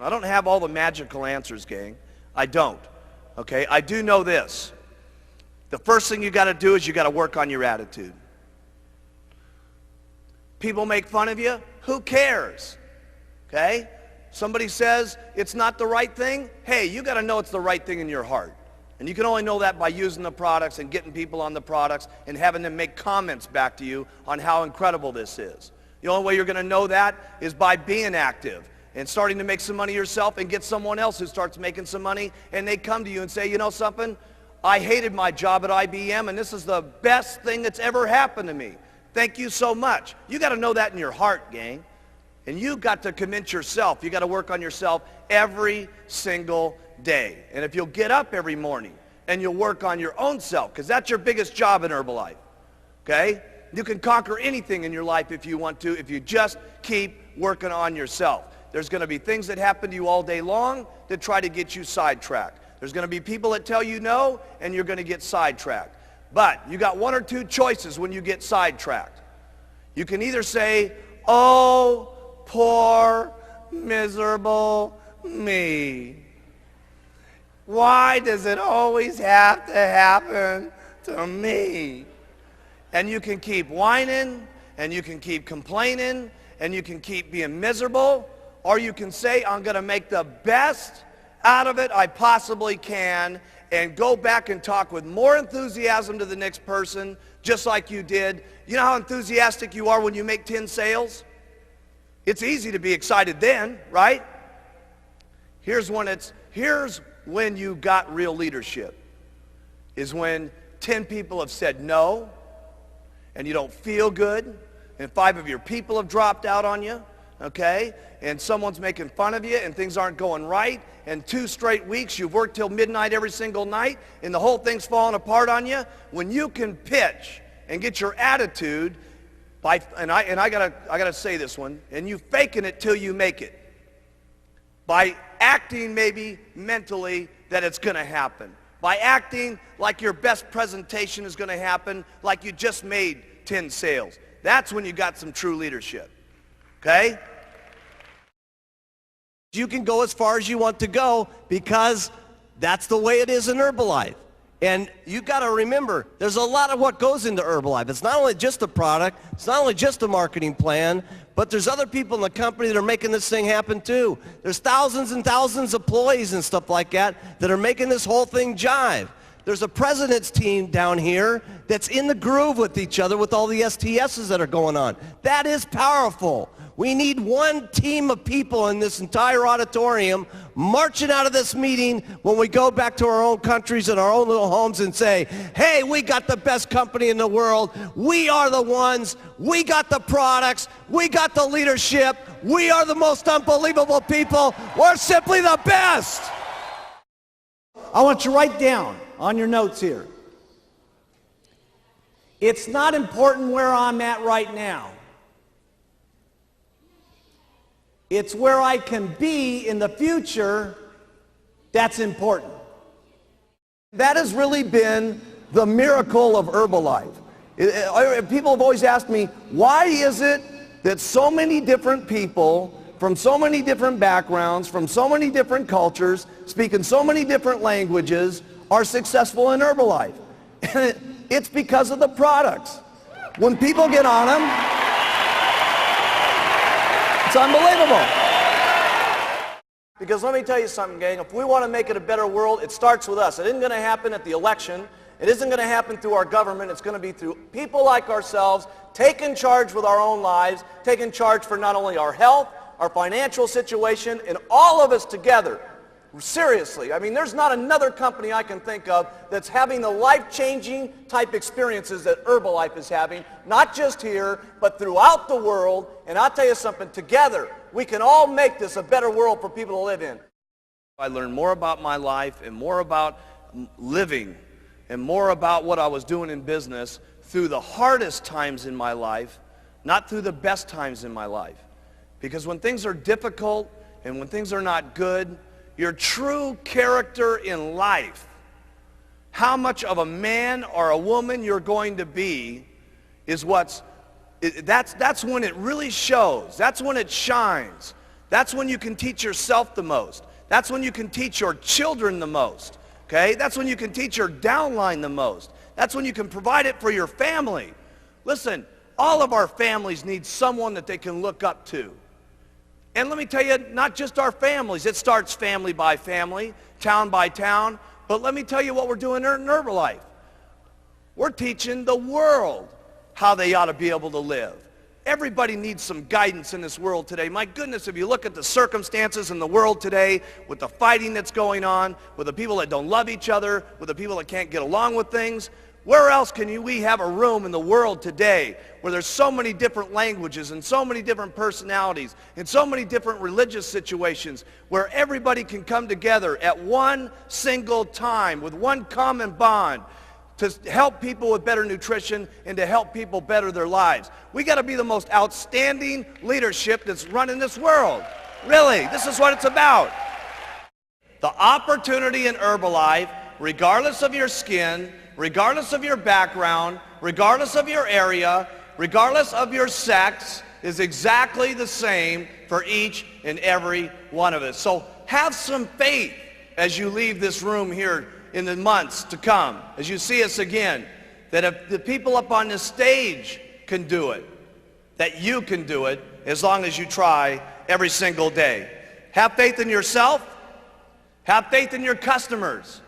I don't have all the magical answers, gang. I don't. Okay? I do know this. The first thing you got to do is you got to work on your attitude. People make fun of you. Who cares? Okay? Somebody says it's not the right thing. Hey, you got to know it's the right thing in your heart. And you can only know that by using the products and getting people on the products and having them make comments back to you on how incredible this is. The only way you're going to know that is by being active and starting to make some money yourself and get someone else who starts making some money, and they come to you and say, you know something? I hated my job at IBM, and this is the best thing that's ever happened to me. Thank you so much. You got to know that in your heart, gang. And you got to convince yourself. You got to work on yourself every single day. And if you'll get up every morning and you'll work on your own self, because that's your biggest job in Herbalife, okay? You can conquer anything in your life if you want to, if you just keep working on yourself. There's going to be things that happen to you all day long that try to get you sidetracked. There's going to be people that tell you no, and you're going to get sidetracked. But you got one or two choices when you get sidetracked. You can either say, oh, poor, miserable me. Why does it always have to happen to me? And you can keep whining, and you can keep complaining, and you can keep being miserable, or you can say, I'm going to make the best out of it I possibly can, and go back and talk with more enthusiasm to the next person, just like you did. You know how enthusiastic you are when you make 10 sales? It's easy to be excited then, right? Here's when you got real leadership, is when 10 people have said no, and you don't feel good, and 5 of your people have dropped out on you, okay? And someone's making fun of you, and things aren't going right, and 2 straight weeks you've worked till midnight every single night, and the whole thing's falling apart on you. When you can pitch and get your attitude, and I gotta say this one, and you faking it till you make it, by acting maybe mentally that it's going to happen, by acting like your best presentation is going to happen, like you just made 10 sales. That's when you got some true leadership, okay? You can go as far as you want to go because that's the way it is in Herbalife. And you got to remember, there's a lot of what goes into Herbalife. It's not only just a product, it's not only just a marketing plan, but there's other people in the company that are making this thing happen too. There's thousands and thousands of employees and stuff like that are making this whole thing jive. There's a president's team down here that's in the groove with each other with all the STSs that are going on. That is powerful. We need one team of people in this entire auditorium marching out of this meeting when we go back to our own countries and our own little homes and say, hey, we got the best company in the world. We are the ones. We got the products. We got the leadership. We are the most unbelievable people. We're simply the best. I want you to write down on your notes here. It's not important where I'm at right now. It's where I can be in the future that's important. That has really been the miracle of Herbalife. People have always asked me, why is it that so many different people from so many different backgrounds, from so many different cultures, speaking so many different languages, are successful in Herbalife? And it's because of the products. When people get on them, it's unbelievable. Because let me tell you something, gang. If we want to make it a better world, it starts with us. It isn't going to happen at the election. It isn't going to happen through our government. It's going to be through people like ourselves, taking charge with our own lives, taking charge for not only our health, our financial situation, and all of us together. Seriously, I mean, there's not another company I can think of that's having the life-changing type experiences that Herbalife is having, not just here, but throughout the world. And I'll tell you something, together, we can all make this a better world for people to live in. I learned more about my life and more about living and more about what I was doing in business through the hardest times in my life, not through the best times in my life. Because when things are difficult and when things are not good, your true character in life, how much of a man or a woman you're going to be, is that's when it really shows. That's when it shines. That's when you can teach yourself the most. That's when you can teach your children the most. Okay? That's when you can teach your downline the most. That's when you can provide it for your family. Listen, all of our families need someone that they can look up to. And let me tell you, not just our families. It starts family by family, town by town. But let me tell you what we're doing in Herbalife. We're teaching the world how they ought to be able to live. Everybody needs some guidance in this world today. My goodness, if you look at the circumstances in the world today, with the fighting that's going on, with the people that don't love each other, with the people that can't get along with things, where else can we have a room in the world today where there's so many different languages and so many different personalities and so many different religious situations where everybody can come together at one single time with one common bond to help people with better nutrition and to help people better their lives. We got to be the most outstanding leadership that's running this world. Really, this is what it's about. The opportunity in Herbalife, regardless of your skin, regardless of your background, regardless of your area, regardless of your sex, is exactly the same for each and every one of us. So have some faith as you leave this room here in the months to come, as you see us again, that if the people up on this stage can do it, that you can do it as long as you try every single day. Have faith in yourself. Have faith in your customers.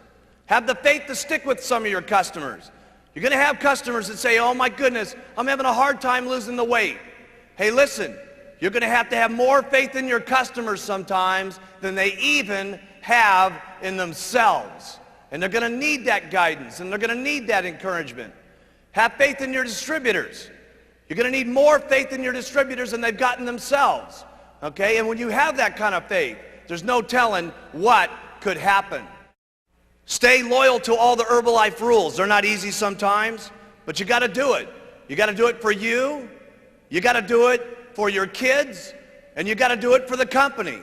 Have the faith to stick with some of your customers. You're going to have customers that say, oh my goodness, I'm having a hard time losing the weight. Hey, listen, you're going to have more faith in your customers sometimes than they even have in themselves. And they're going to need that guidance, and they're going to need that encouragement. Have faith in your distributors. You're going to need more faith in your distributors than they've gotten themselves. Okay? And when you have that kind of faith, there's no telling what could happen. Stay loyal to all the Herbalife rules. They're not easy sometimes, but you got to do it. You got to do it for you. You got to do it for your kids, and you got to do it for the company.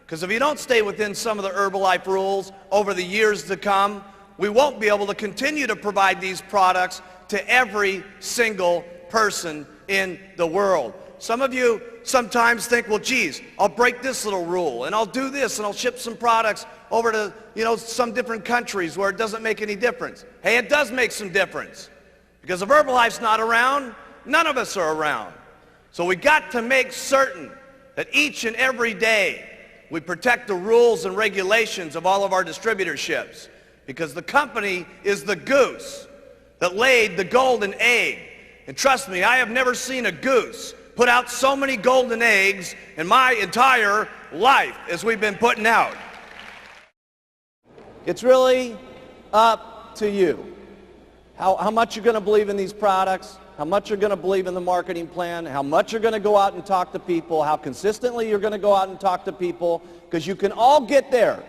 Because if you don't stay within some of the Herbalife rules over the years to come, we won't be able to continue to provide these products to every single person in the world. Some of you sometimes think, well, geez, I'll break this little rule, and I'll do this, and I'll ship some products over to, some different countries where it doesn't make any difference. Hey, it does make some difference. Because if Herbalife's not around, none of us are around. So we got to make certain that each and every day we protect the rules and regulations of all of our distributorships, because the company is the goose that laid the golden egg. And trust me, I have never seen a goose put out so many golden eggs in my entire life as we've been putting out. It's really up to you. How much you're going to believe in these products, how much you're going to believe in the marketing plan, how much you're going to go out and talk to people, how consistently you're going to go out and talk to people, because you can all get there.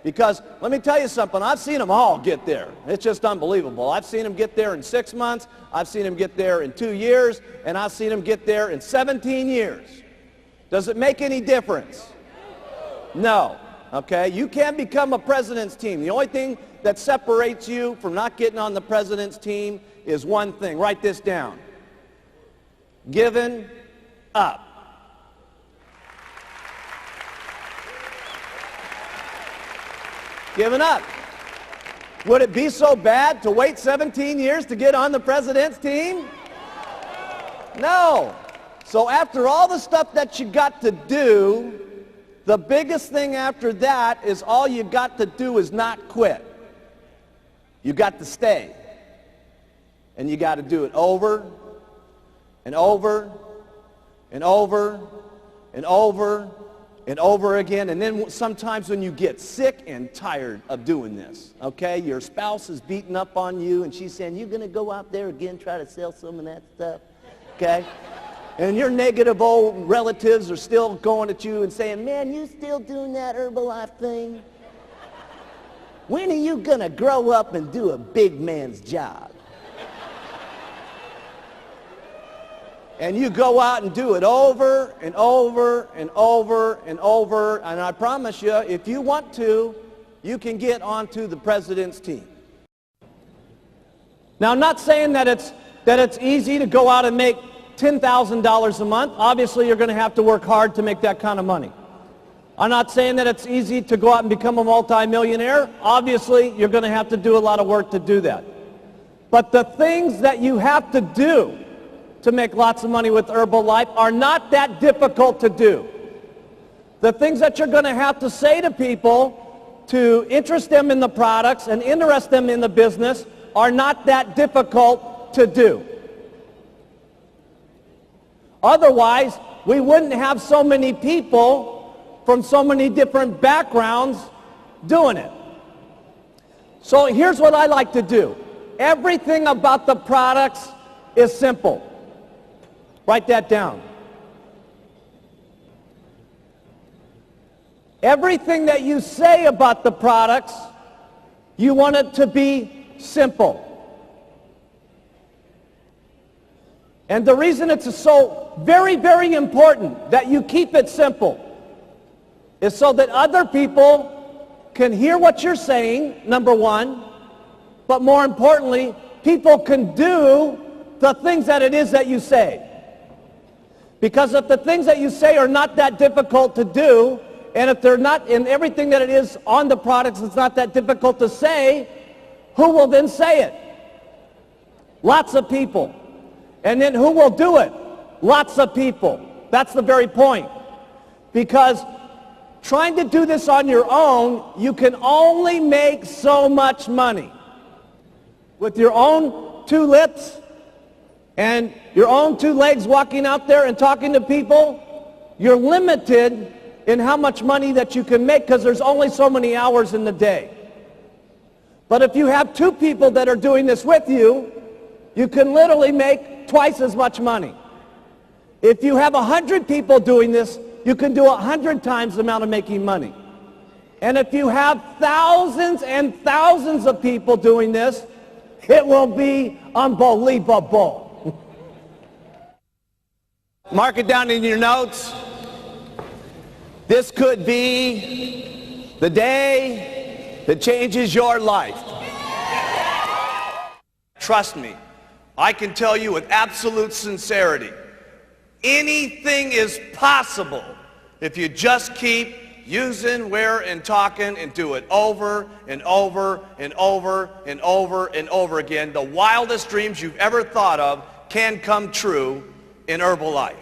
Because let me tell you something, I've seen them all get there. It's just unbelievable. I've seen them get there in 6 months, I've seen them get there in 2 years, and I've seen them get there in 17 years. Does it make any difference? No. Okay? You can't become a president's team. The only thing that separates you from not getting on the president's team is one thing. Write this down. Giving up. Giving up. Would it be so bad to wait 17 years to get on the president's team? No. So after all the stuff that you got to do, the biggest thing after that is all you got to do is not quit. You got to stay. And you got to do it over and over and over and over and over again. And then sometimes when you get sick and tired of doing this, okay, your spouse is beating up on you and she's saying, you're going to go out there again, try to sell some of that stuff, okay? And your negative old relatives are still going at you and saying, man, you still doing that Herbalife thing? When are you going to grow up and do a big man's job? And you go out and do it over and over and over and over. And I promise you, if you want to, you can get onto the president's team. Now, I'm not saying that it's easy to go out and make $10,000 a month. Obviously, you're going to have to work hard to make that kind of money. I'm not saying that it's easy to go out and become a multimillionaire. Obviously, you're going to have to do a lot of work to do that. But the things that you have to do to make lots of money with Herbalife are not that difficult to do. The things that you're going to have to say to people to interest them in the products and interest them in the business are not that difficult to do. Otherwise, we wouldn't have so many people from so many different backgrounds doing it. So here's what I like to do. Everything about the products is simple. Write that down. Everything that you say about the products, you want it to be simple. And the reason it's so very, very important that you keep it simple is so that other people can hear what you're saying, number one, but more importantly, people can do the things that it is that you say. Because if the things that you say are not that difficult to do, and if they're not in everything that it is on the products, it's not that difficult to say, who will then say it? Lots of people. And then who will do it? Lots of people. That's the very point. Because trying to do this on your own, you can only make so much money. With your own two lips and your own two legs walking out there and talking to people, you're limited in how much money that you can make because there's only so many hours in the day. But if you have two people that are doing this with you, you can literally make twice as much money. If you have 100 people doing this, you can do 100 times the amount of making money. And if you have thousands and thousands of people doing this, it will be unbelievable. Mark it down in your notes. This could be the day that changes your life. Trust me, I can tell you with absolute sincerity, anything is possible if you just keep using, where, and talking and do it over and over and over and over and over again. The wildest dreams you've ever thought of can come true in Herbalife.